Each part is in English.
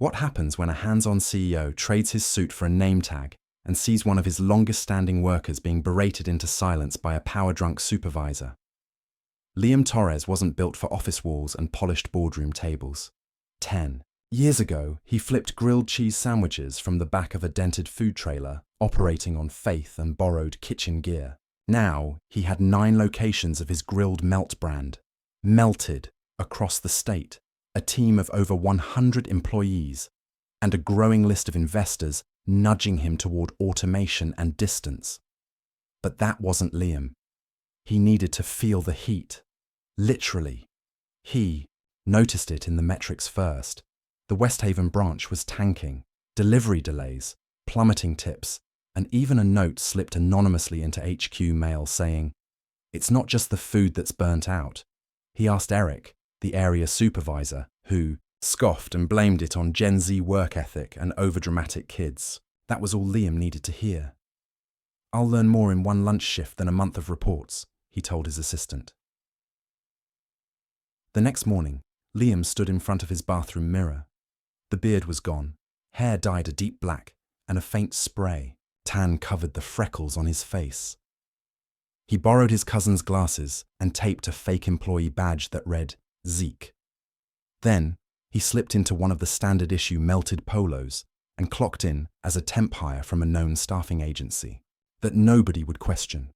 What happens when a hands-on CEO trades his suit for a name tag and sees one of his longest-standing workers being berated into silence by a power-drunk supervisor? Liam Torres wasn't built for office walls and polished boardroom tables. 10 years ago, he flipped grilled cheese sandwiches from the back of a dented food trailer, operating on faith and borrowed kitchen gear. Now, he had 9 locations of his grilled melt brand, melted across the state, a team of over 100 employees, and a growing list of investors nudging him toward automation and distance. But that wasn't Liam. He needed to feel the heat. Literally. He noticed it in the metrics first. The West Haven branch was tanking, delivery delays, plummeting tips, and even a note slipped anonymously into HQ mail saying, "It's not just the food that's burnt out." He asked Eric, the area supervisor, who scoffed and blamed it on Gen Z work ethic and overdramatic kids. That was all Liam needed to hear. "I'll learn more in one lunch shift than a month of reports," he told his assistant. The next morning, Liam stood in front of his bathroom mirror. The beard was gone, hair dyed a deep black, and a faint spray, tan covered the freckles on his face. He borrowed his cousin's glasses and taped a fake employee badge that read Zeke. Then, he slipped into one of the standard issue melted polos and clocked in as a temp hire from a known staffing agency that nobody would question.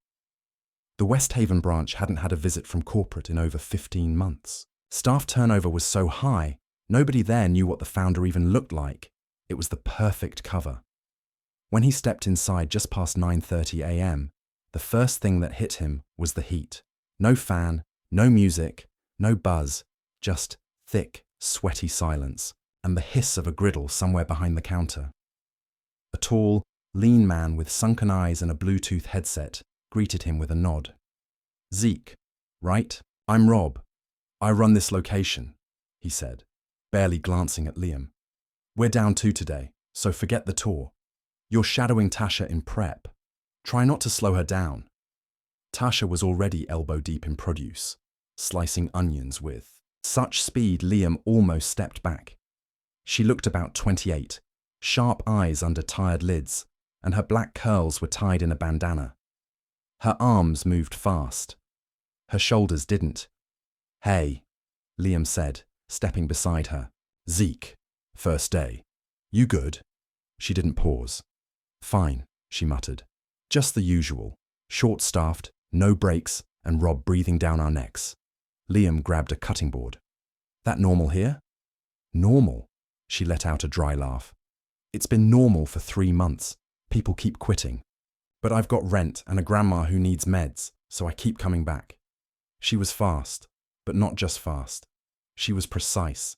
The West Haven branch hadn't had a visit from corporate in over 15 months. Staff turnover was so high, nobody there knew what the founder even looked like. It was the perfect cover. When he stepped inside just past 9:30 a.m., the first thing that hit him was the heat. No fan, no music, no buzz, just thick, sweaty silence, and the hiss of a griddle somewhere behind the counter. A tall, lean man with sunken eyes and a Bluetooth headset greeted him with a nod. "Zeke, right? I'm Rob. I run this location," he said, barely glancing at Liam. "We're down 2 today, so forget the tour. You're shadowing Tasha in prep. Try not to slow her down." Tasha was already elbow-deep in produce, slicing onions with such speed Liam almost stepped back. She looked about 28, sharp eyes under tired lids, and her black curls were tied in a bandana. Her arms moved fast. Her shoulders didn't. "Hey," Liam said, stepping beside her. "Zeke, first day. You good?" She didn't pause. "Fine," she muttered. "Just the usual. Short-staffed, no breaks, and Rob breathing down our necks." Liam grabbed a cutting board. "That normal here?" "Normal?" She let out a dry laugh. "It's been normal for 3 months. People keep quitting. But I've got rent and a grandma who needs meds, so I keep coming back." She was fast, but not just fast. She was precise.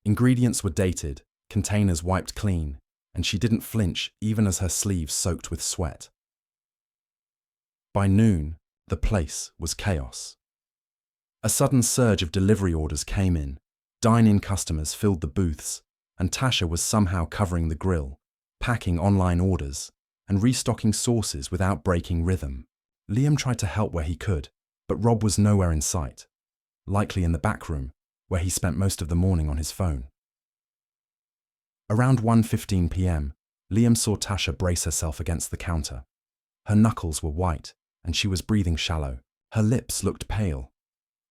Ingredients were dated, containers wiped clean, and she didn't flinch even as her sleeves soaked with sweat. By noon, the place was chaos. A sudden surge of delivery orders came in, dine-in customers filled the booths, and Tasha was somehow covering the grill, packing online orders, and restocking sauces without breaking rhythm. Liam tried to help where he could, but Rob was nowhere in sight, likely in the back room, where he spent most of the morning on his phone. Around 1:15 p.m., Liam saw Tasha brace herself against the counter. Her knuckles were white, and she was breathing shallow. Her lips looked pale.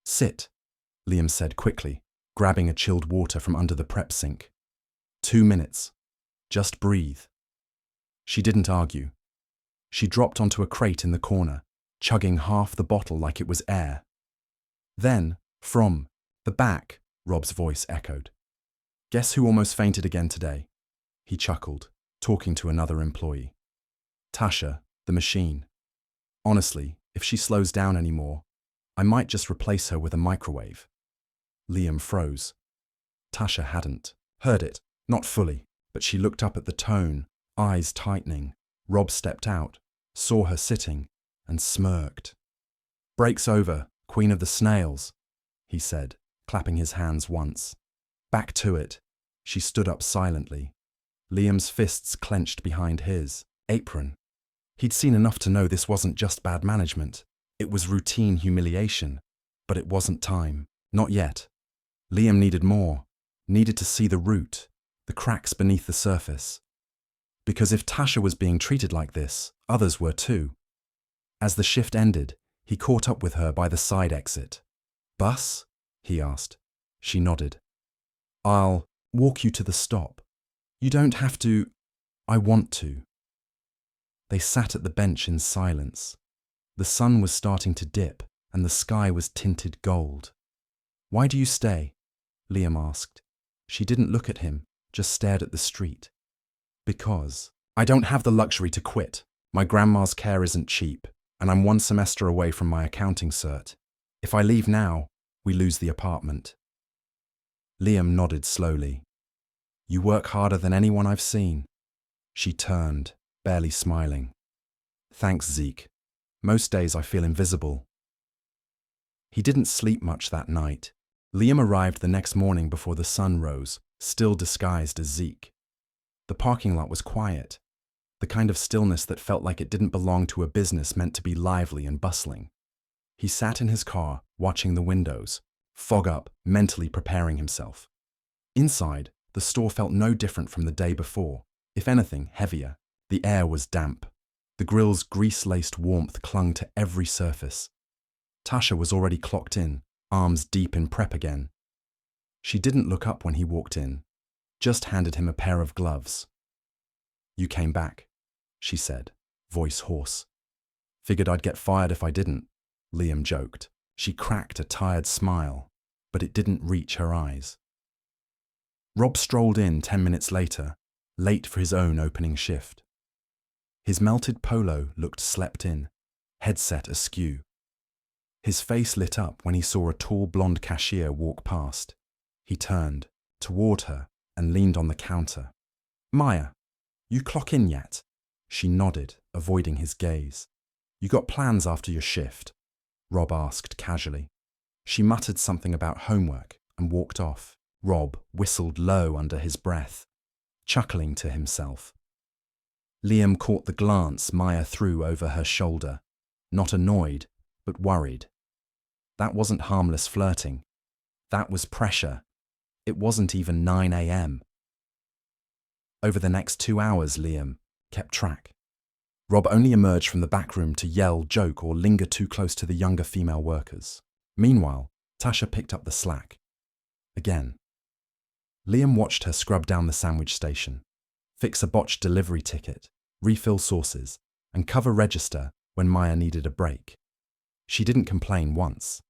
"Sit," Liam said quickly, grabbing a chilled water from under the prep sink. 2 minutes. Just breathe." She didn't argue. She dropped onto a crate in the corner, chugging half the bottle like it was air. Then, from the back, Rob's voice echoed. "Guess who almost fainted again today?" He chuckled, talking to another employee. "Tasha, the machine. Honestly, if she slows down anymore, I might just replace her with a microwave." Liam froze. Tasha hadn't heard it, not fully, but she looked up at the tone, eyes tightening. Rob stepped out, saw her sitting, and smirked. "Break's over, Queen of the Snails," he said, clapping his hands once. "Back to it." She stood up silently. Liam's fists clenched behind his apron. He'd seen enough to know this wasn't just bad management. It was routine humiliation. But it wasn't time. Not yet. Liam needed more. Needed to see the root. the cracks beneath the surface. Because if Tasha was being treated like this, others were too. As the shift ended, he caught up with her by the side exit. "Bus?" he asked. She nodded. "I'll walk you to the stop. You don't have to. I want to." They sat at the bench in silence. The sun was starting to dip, and the sky was tinted gold. "Why do you stay?" Liam asked. She didn't look at him, just stared at the street. "Because I don't have the luxury to quit. My grandma's care isn't cheap, and I'm 1 semester away from my accounting cert. If I leave now, we lose the apartment." Liam nodded slowly. "You work harder than anyone I've seen." She turned, barely smiling. "Thanks, Zeke. Most days I feel invisible." He didn't sleep much that night. Liam arrived the next morning before the sun rose, still disguised as Zeke. The parking lot was quiet, the kind of stillness that felt like it didn't belong to a business meant to be lively and bustling. He sat in his car, watching the windows, fog up, mentally preparing himself. Inside, the store felt no different from the day before, if anything, heavier. The air was damp. The grill's grease-laced warmth clung to every surface. Tasha was already clocked in, arms deep in prep again. She didn't look up when he walked in, just handed him a pair of gloves. "You came back," she said, voice hoarse. "Figured I'd get fired if I didn't," Liam joked. She cracked a tired smile, but it didn't reach her eyes. Rob strolled in 10 minutes later, late for his own opening shift. His melted polo looked slept in, headset askew. His face lit up when he saw a tall blonde cashier walk past. He turned, toward her, and leaned on the counter. "Maya, you clock in yet?" She nodded, avoiding his gaze. "You got plans after your shift?" Rob asked casually. She muttered something about homework and walked off. Rob whistled low under his breath, chuckling to himself. Liam caught the glance Maya threw over her shoulder, not annoyed, but worried. That wasn't harmless flirting. That was pressure. It wasn't even 9 a.m. Over the next 2 hours, Liam kept track. Rob only emerged from the back room to yell, joke, or linger too close to the younger female workers. Meanwhile, Tasha picked up the slack. Again. Liam watched her scrub down the sandwich station, fix a botched delivery ticket, refill sauces, and cover register when Maya needed a break. She didn't complain once.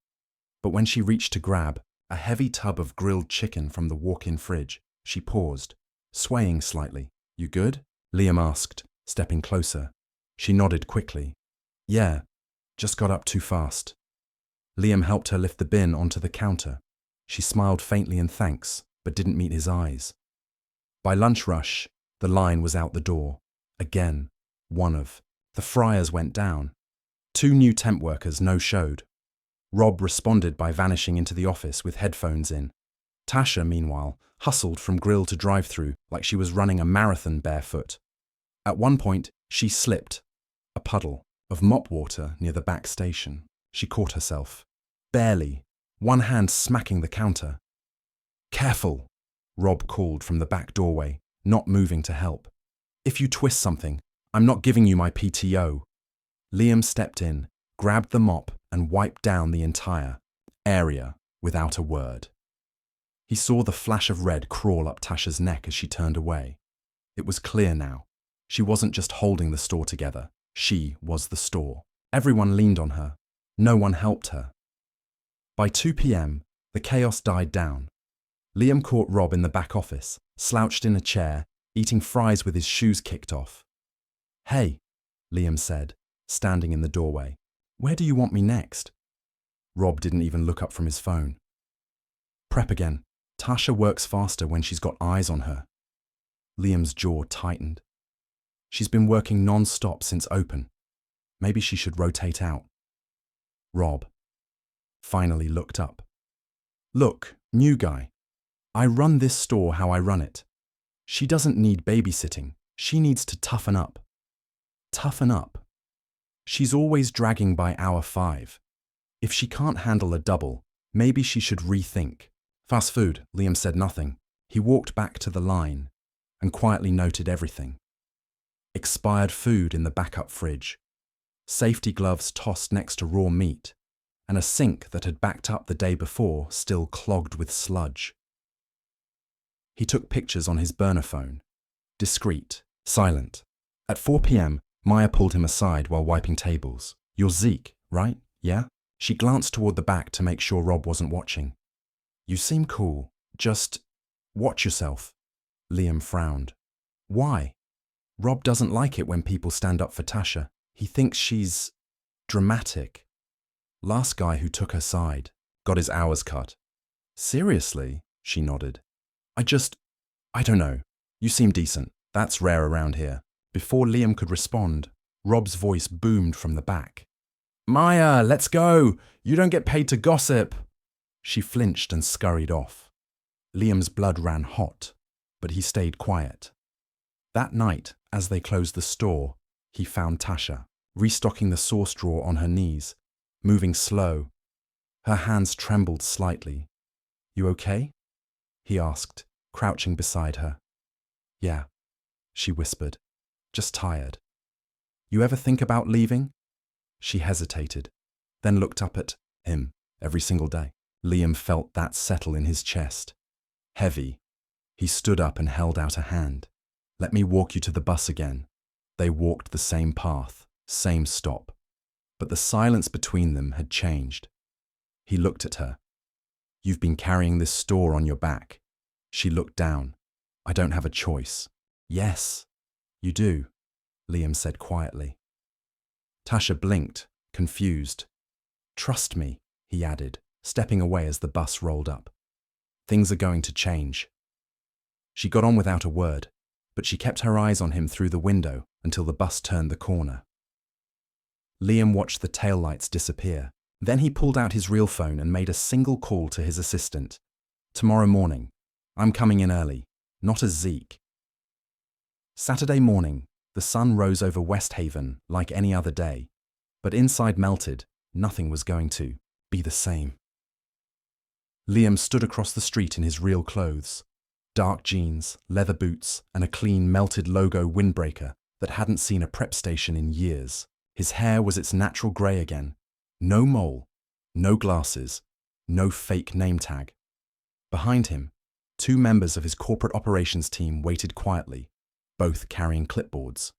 But when she reached to grab a heavy tub of grilled chicken from the walk-in fridge, she paused, swaying slightly. "You good?" Liam asked, stepping closer. She nodded quickly. "Yeah, just got up too fast." Liam helped her lift the bin onto the counter. She smiled faintly in thanks, but didn't meet his eyes. By lunch rush, the line was out the door. Again, the fryers went down. 2 new temp workers no-showed. Rob responded by vanishing into the office with headphones in. Tasha, meanwhile, hustled from grill to drive-through like she was running a marathon barefoot. At one point, she slipped a puddle of mop water near the back station. She caught herself, barely, one hand smacking the counter. "Careful," Rob called from the back doorway, not moving to help. "If you twist something, I'm not giving you my PTO." Liam stepped in, grabbed the mop, and wiped down the entire area without a word. He saw the flash of red crawl up Tasha's neck as she turned away. It was clear now. She wasn't just holding the store together. She was the store. Everyone leaned on her. No one helped her. By 2 p.m., the chaos died down. Liam caught Rob in the back office, slouched in a chair, eating fries with his shoes kicked off. "Hey," Liam said, standing in the doorway. "Where do you want me next?" Rob didn't even look up from his phone. "Prep again. Tasha works faster when she's got eyes on her." Liam's jaw tightened. "She's been working non-stop since open. Maybe she should rotate out." Rob finally looked up. "Look, new guy. I run this store how I run it. She doesn't need babysitting. She needs to toughen up." Toughen up? She's always dragging by hour 5. If she can't handle a double, maybe she should rethink. "Fast food," Liam said nothing. He walked back to the line and quietly noted everything. Expired food in the backup fridge, safety gloves tossed next to raw meat, and a sink that had backed up the day before still clogged with sludge. He took pictures on his burner phone, discreet, silent. At 4 p.m, Maya pulled him aside while wiping tables. "You're Zeke, right? Yeah?" She glanced toward the back to make sure Rob wasn't watching. "You seem cool. Just watch yourself." Liam frowned. "Why?" Rob doesn't like it when people stand up for Tasha. He thinks she's dramatic. Last guy who took her side got his hours cut. "Seriously?" She nodded. I don't know. You seem decent. That's rare around here." Before Liam could respond, Rob's voice boomed from the back. "Maya, let's go! You don't get paid to gossip!" She flinched and scurried off. Liam's blood ran hot, but he stayed quiet. That night, as they closed the store, he found Tasha, restocking the sauce drawer on her knees, moving slow. Her hands trembled slightly. "You okay?" he asked, crouching beside her. "Yeah," she whispered, "just tired." "You ever think about leaving?" She hesitated, then looked up at him. "Every single day." Liam felt that settle in his chest. Heavy. He stood up and held out a hand. "Let me walk you to the bus again." They walked the same path, same stop. But the silence between them had changed. He looked at her. "You've been carrying this store on your back." She looked down. "I don't have a choice." "Yes, you do," Liam said quietly. Tasha blinked, confused. "Trust me," he added, stepping away as the bus rolled up. "Things are going to change." She got on without a word, but she kept her eyes on him through the window until the bus turned the corner. Liam watched the taillights disappear. Then he pulled out his real phone and made a single call to his assistant. "Tomorrow morning. I'm coming in early, not as Zeke." Saturday morning, the sun rose over West Haven like any other day, but inside Melted, nothing was going to be the same. Liam stood across the street in his real clothes, dark jeans, leather boots, and a clean Melted logo windbreaker that hadn't seen a prep station in years. His hair was its natural grey again. No mole, no glasses, no fake name tag. Behind him, 2 members of his corporate operations team waited quietly, both carrying clipboards.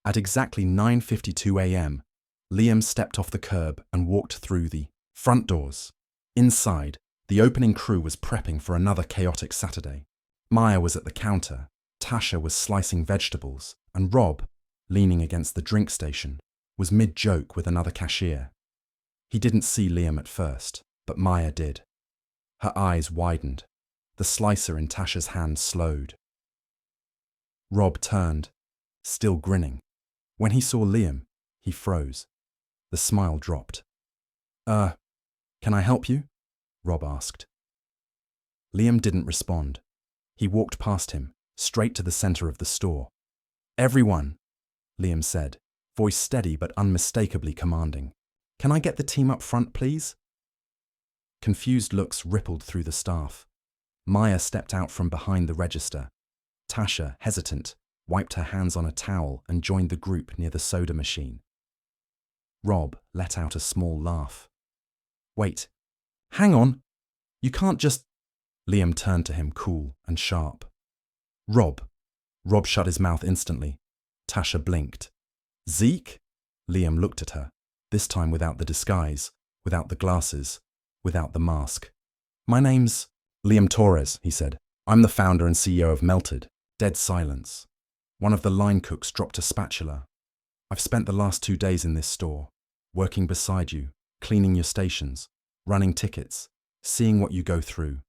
At exactly 9:52 a.m, Liam stepped off the curb and walked through the front doors. Inside, the opening crew was prepping for another chaotic Saturday. Maya was at the counter, Tasha was slicing vegetables, and Rob, leaning against the drink station, was mid-joke with another cashier. He didn't see Liam at first, but Maya did. Her eyes widened. The slicer in Tasha's hand slowed. Rob turned, still grinning. When he saw Liam, he froze. The smile dropped. Can I help you?" Rob asked. Liam didn't respond. He walked past him, straight to the center of the store. "Everyone," Liam said, voice steady but unmistakably commanding. "Can I get the team up front, please?" Confused looks rippled through the staff. Maya stepped out from behind the register. Tasha, hesitant, wiped her hands on a towel and joined the group near the soda machine. Rob let out a small laugh. "Wait, hang on. You can't just..." Liam turned to him, cool and sharp. "Rob." Rob shut his mouth instantly. Tasha blinked. "Zeke?" Liam looked at her, this time without the disguise, without the glasses, without the mask. "My name's Liam Torres," he said. "I'm the founder and CEO of Melted." Dead silence. One of the line cooks dropped a spatula. "I've spent the last 2 days in this store, working beside you, cleaning your stations, running tickets, seeing what you go through.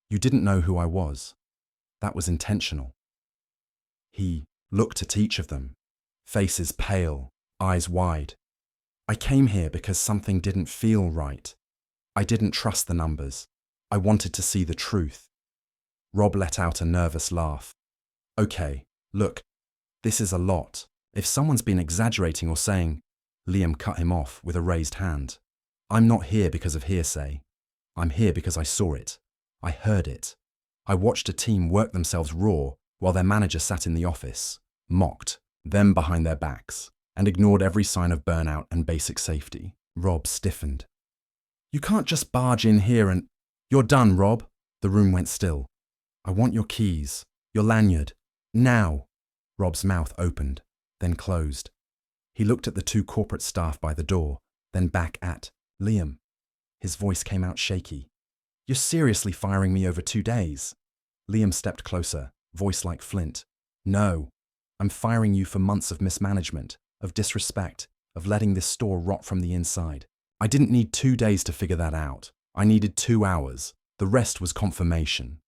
You didn't know who I was. That was intentional." He looked at each of them, faces pale, eyes wide. "I came here because something didn't feel right. I didn't trust the numbers. I wanted to see the truth." Rob let out a nervous laugh. "Okay, look, this is a lot. If someone's been exaggerating or saying..." Liam cut him off with a raised hand. "I'm not here because of hearsay. I'm here because I saw it. I heard it. I watched a team work themselves raw while their manager sat in the office, mocked them behind their backs, and ignored every sign of burnout and basic safety. Rob stiffened. You can't just barge in here and... You're done, Rob. The room went still. I want your keys, your lanyard. Now. Rob's mouth opened, then closed. He looked at the two corporate staff by the door, then back at Liam. His voice came out shaky. You're seriously firing me over 2 days? Liam stepped closer, voice like flint. No. I'm firing you for months of mismanagement, of disrespect, of letting this store rot from the inside. I didn't need 2 days to figure that out. I needed 2 hours. The rest was confirmation.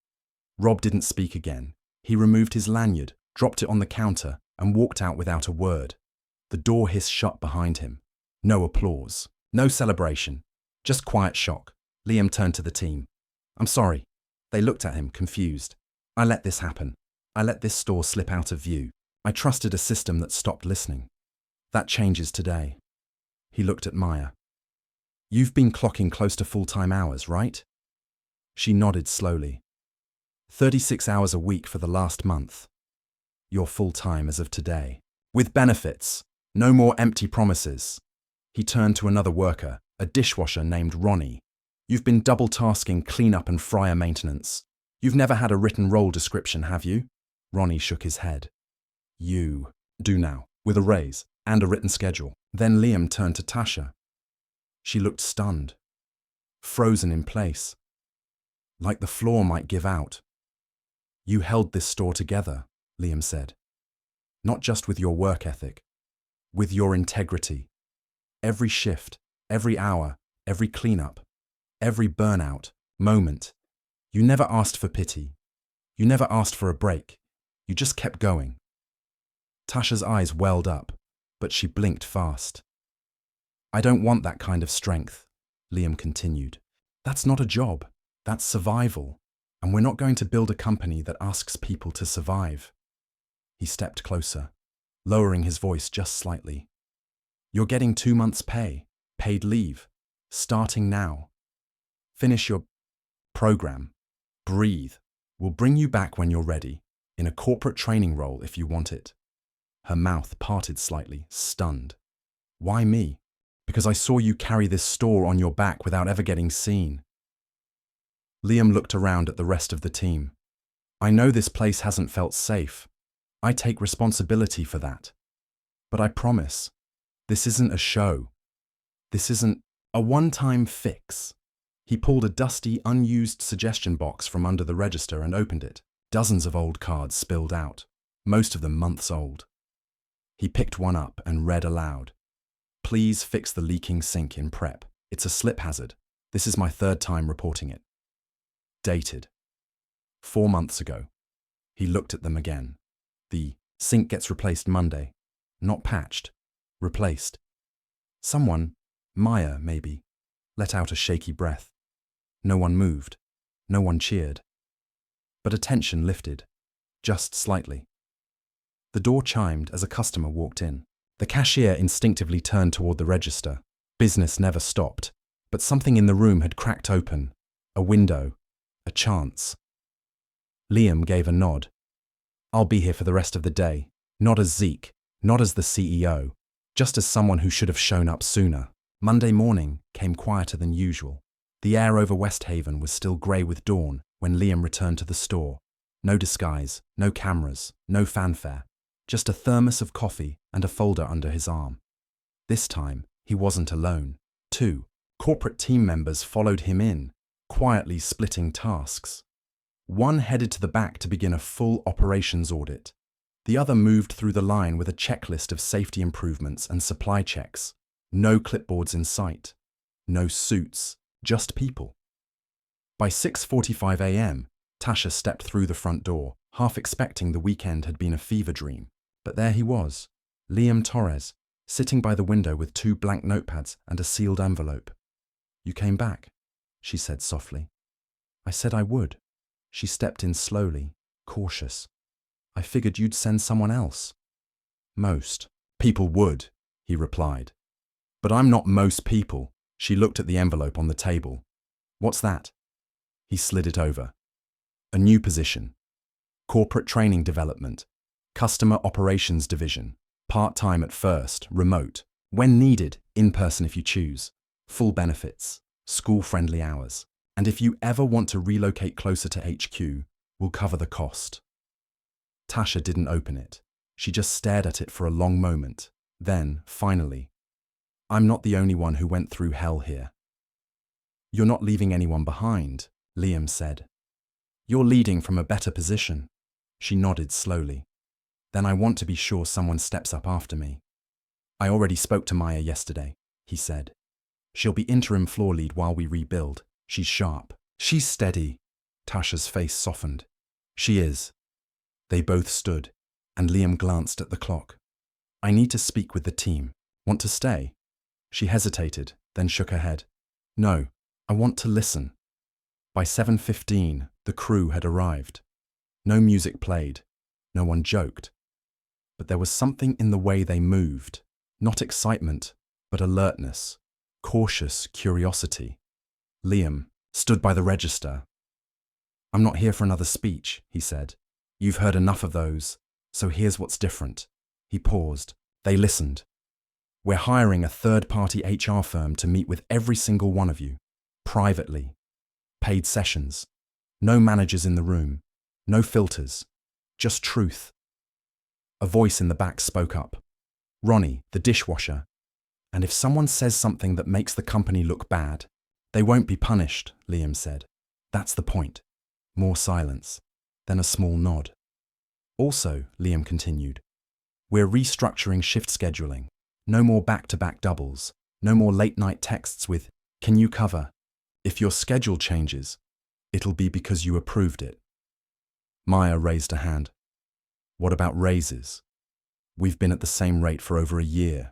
Rob didn't speak again. He removed his lanyard, dropped it on the counter, and walked out without a word. The door hissed shut behind him. No applause. No celebration. Just quiet shock. Liam turned to the team. I'm sorry. They looked at him, confused. I let this happen. I let this store slip out of view. I trusted a system that stopped listening. That changes today. He looked at Maya. You've been clocking close to full-time hours, right? She nodded slowly. 36 hours a week for the last month. You're full-time as of today. With benefits. No more empty promises. He turned to another worker, a dishwasher named Ronnie. You've been double-tasking cleanup and fryer maintenance. You've never had a written role description, have you? Ronnie shook his head. You do now, with a raise and a written schedule. Then Liam turned to Tasha. She looked stunned, frozen in place, like the floor might give out. You held this store together, Liam said. Not just with your work ethic, with your integrity. Every shift, every hour, every cleanup, every burnout moment. You never asked for pity. You never asked for a break. You just kept going. Tasha's eyes welled up, but she blinked fast. I don't want that kind of strength, Liam continued. That's not a job. That's survival. And we're not going to build a company that asks people to survive. He stepped closer, lowering his voice just slightly. You're getting 2 months' pay, paid leave, starting now. Finish your program. Breathe. We'll bring you back when you're ready, in a corporate training role if you want it. Her mouth parted slightly, stunned. Why me? Because I saw you carry this store on your back without ever getting seen. Liam looked around at the rest of the team. I know this place hasn't felt safe. I take responsibility for that. But I promise, this isn't a show. This isn't a one-time fix. He pulled a dusty, unused suggestion box from under the register and opened it. Dozens of old cards spilled out, most of them months old. He picked one up and read aloud. Please fix the leaking sink in prep. It's a slip hazard. This is my 3rd time reporting it. Dated. 4 months ago. He looked at them again. The sink gets replaced Monday. Not patched. Replaced. Someone, Maya maybe, let out a shaky breath. No one moved. No one cheered. But attention lifted. Just slightly. The door chimed as a customer walked in. The cashier instinctively turned toward the register. Business never stopped, but something in the room had cracked open. A window. A chance. Liam gave a nod. I'll be here for the rest of the day. Not as Zeke, not as the CEO, just as someone who should have shown up sooner. Monday morning came quieter than usual. The air over West Haven was still grey with dawn when Liam returned to the store. No disguise, no cameras, no fanfare. Just a thermos of coffee and a folder under his arm. This time, he wasn't alone. 2 corporate team members followed him in, quietly splitting tasks. One headed to the back to begin a full operations audit. The other moved through the line with a checklist of safety improvements and supply checks. No clipboards in sight. No suits, just people. By 6:45 a.m., Tasha stepped through the front door, half expecting the weekend had been a fever dream. But there he was, Liam Torres, sitting by the window with 2 blank notepads and a sealed envelope. You came back, she said softly. I said I would. She stepped in slowly, cautious. I figured you'd send someone else. Most people would, he replied. But I'm not most people. She looked at the envelope on the table. What's that? He slid it over. A new position. Corporate training development. Customer operations division. Part-time at first, remote. When needed, in-person if you choose. Full benefits. School-friendly hours. And if you ever want to relocate closer to HQ, we'll cover the cost. Tasha didn't open it. She just stared at it for a long moment. Then, finally, I'm not the only one who went through hell here. You're not leaving anyone behind, Liam said. You're leading from a better position. She nodded slowly. Then I want to be sure someone steps up after me. I already spoke to Maya yesterday, he said. She'll be interim floor lead while we rebuild. She's sharp. She's steady. Tasha's face softened. She is. They both stood, and Liam glanced at the clock. I need to speak with the team. Want to stay? She hesitated, then shook her head. No, I want to listen. By 7:15, the crew had arrived. No music played. No one joked. But there was something in the way they moved. Not excitement, but alertness. Cautious curiosity. Liam stood by the register. I'm not here for another speech, he said. You've heard enough of those, so here's what's different. He paused. They listened. We're hiring a third-party HR firm to meet with every single one of you, privately. Paid sessions. No managers in the room. No filters. Just truth. A voice in the back spoke up. Ronnie, the dishwasher. And if someone says something that makes the company look bad, they won't be punished, Liam said. That's the point. More silence. Then a small nod. Also, Liam continued, we're restructuring shift scheduling. No more back-to-back doubles. No more late-night texts with, can you cover? If your schedule changes, it'll be because you approved it. Maya raised a hand. What about raises? We've been at the same rate for over a year.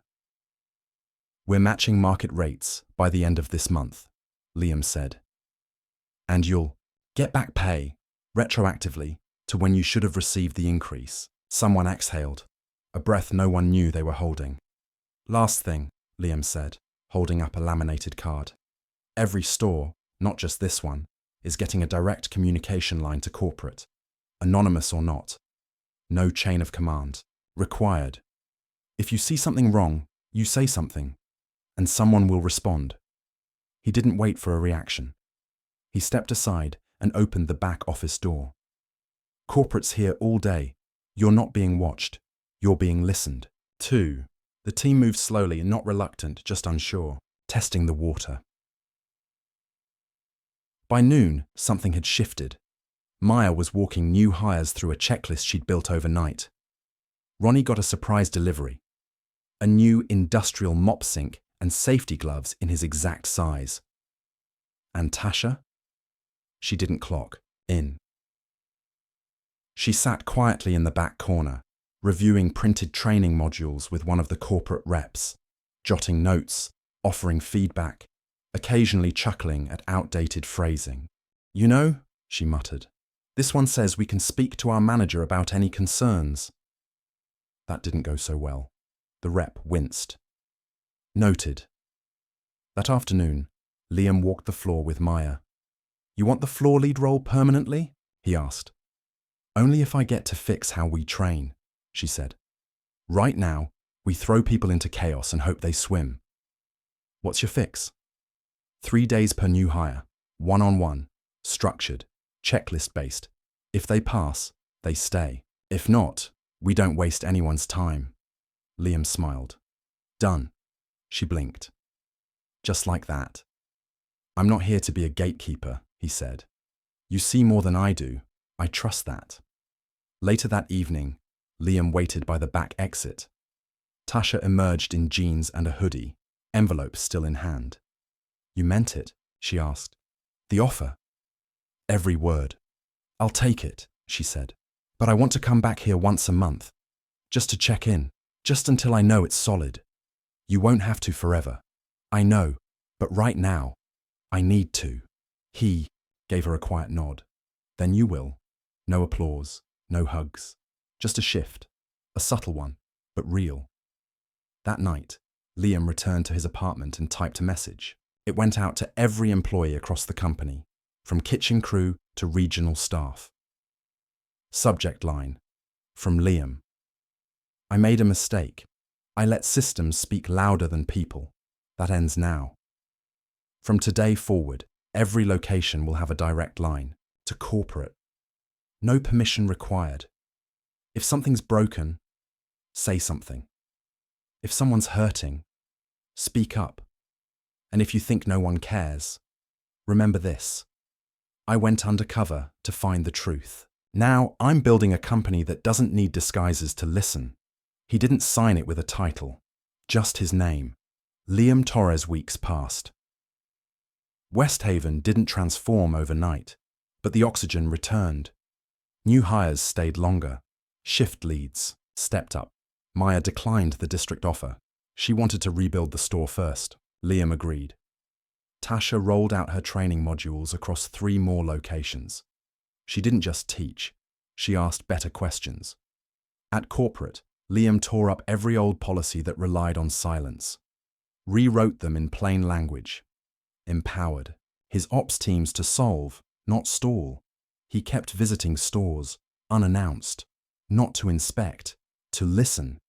We're matching market rates by the end of this month, Liam said. And you'll get back pay, retroactively, to when you should have received the increase. Someone exhaled, a breath no one knew they were holding. Last thing, Liam said, holding up a laminated card. Every store, not just this one, is getting a direct communication line to corporate. Anonymous or not. No chain of command. Required. If you see something wrong, you say something, and someone will respond. He didn't wait for a reaction. He stepped aside and opened the back office door. Corporate's here all day. You're not being watched. You're being listened to. The team moved slowly and not reluctant, just unsure, testing the water. By noon, something had shifted. Maya was walking new hires through a checklist she'd built overnight. Ronnie got a surprise delivery. A new industrial mop sink and safety gloves in his exact size. And Tasha? She didn't clock in. She sat quietly in the back corner, reviewing printed training modules with one of the corporate reps, jotting notes, offering feedback, occasionally chuckling at outdated phrasing. You know, she muttered, this one says we can speak to our manager about any concerns. That didn't go so well. The rep winced. Noted. That afternoon, Liam walked the floor with Maya. You want the floor lead role permanently? He asked. Only if I get to fix how we train, she said. Right now, we throw people into chaos and hope they swim. What's your fix? 3 days per new hire, one-on-one, structured, checklist-based. If they pass, they stay. If not, we don't waste anyone's time. Liam smiled. Done. She blinked. Just like that. I'm not here to be a gatekeeper, he said. You see more than I do. I trust that. Later that evening, Liam waited by the back exit. Tasha emerged in jeans and a hoodie, envelope still in hand. You meant it? She asked. The offer? Every word. I'll take it, she said. But I want to come back here once a month. Just to check in. Just until I know it's solid. You won't have to forever. I know. But right now, I need to. He gave her a quiet nod. Then you will. No applause. No hugs. Just a shift. A subtle one, but real. That night, Liam returned to his apartment and typed a message. It went out to every employee across the company, from kitchen crew to regional staff. Subject line. From Liam. I made a mistake. I let systems speak louder than people. That ends now. From today forward, every location will have a direct line to corporate. No permission required. If something's broken, say something. If someone's hurting, speak up. And if you think no one cares, remember this. I went undercover to find the truth. Now I'm building a company that doesn't need disguises to listen. He didn't sign it with a title, just his name. Liam Torres. Weeks passed. West Haven didn't transform overnight, but the oxygen returned. New hires stayed longer. Shift leads stepped up. Maya declined the district offer. She wanted to rebuild the store first. Liam agreed. Tasha rolled out her training modules across 3 more locations. She didn't just teach, she asked better questions. At corporate, Liam tore up every old policy that relied on silence. Rewrote them in plain language. Empowered his ops teams to solve, not stall. He kept visiting stores, unannounced, not to inspect, to listen,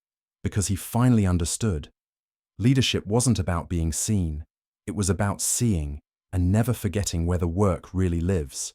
because he finally understood. Leadership wasn't about being seen, it was about seeing and never forgetting where the work really lives.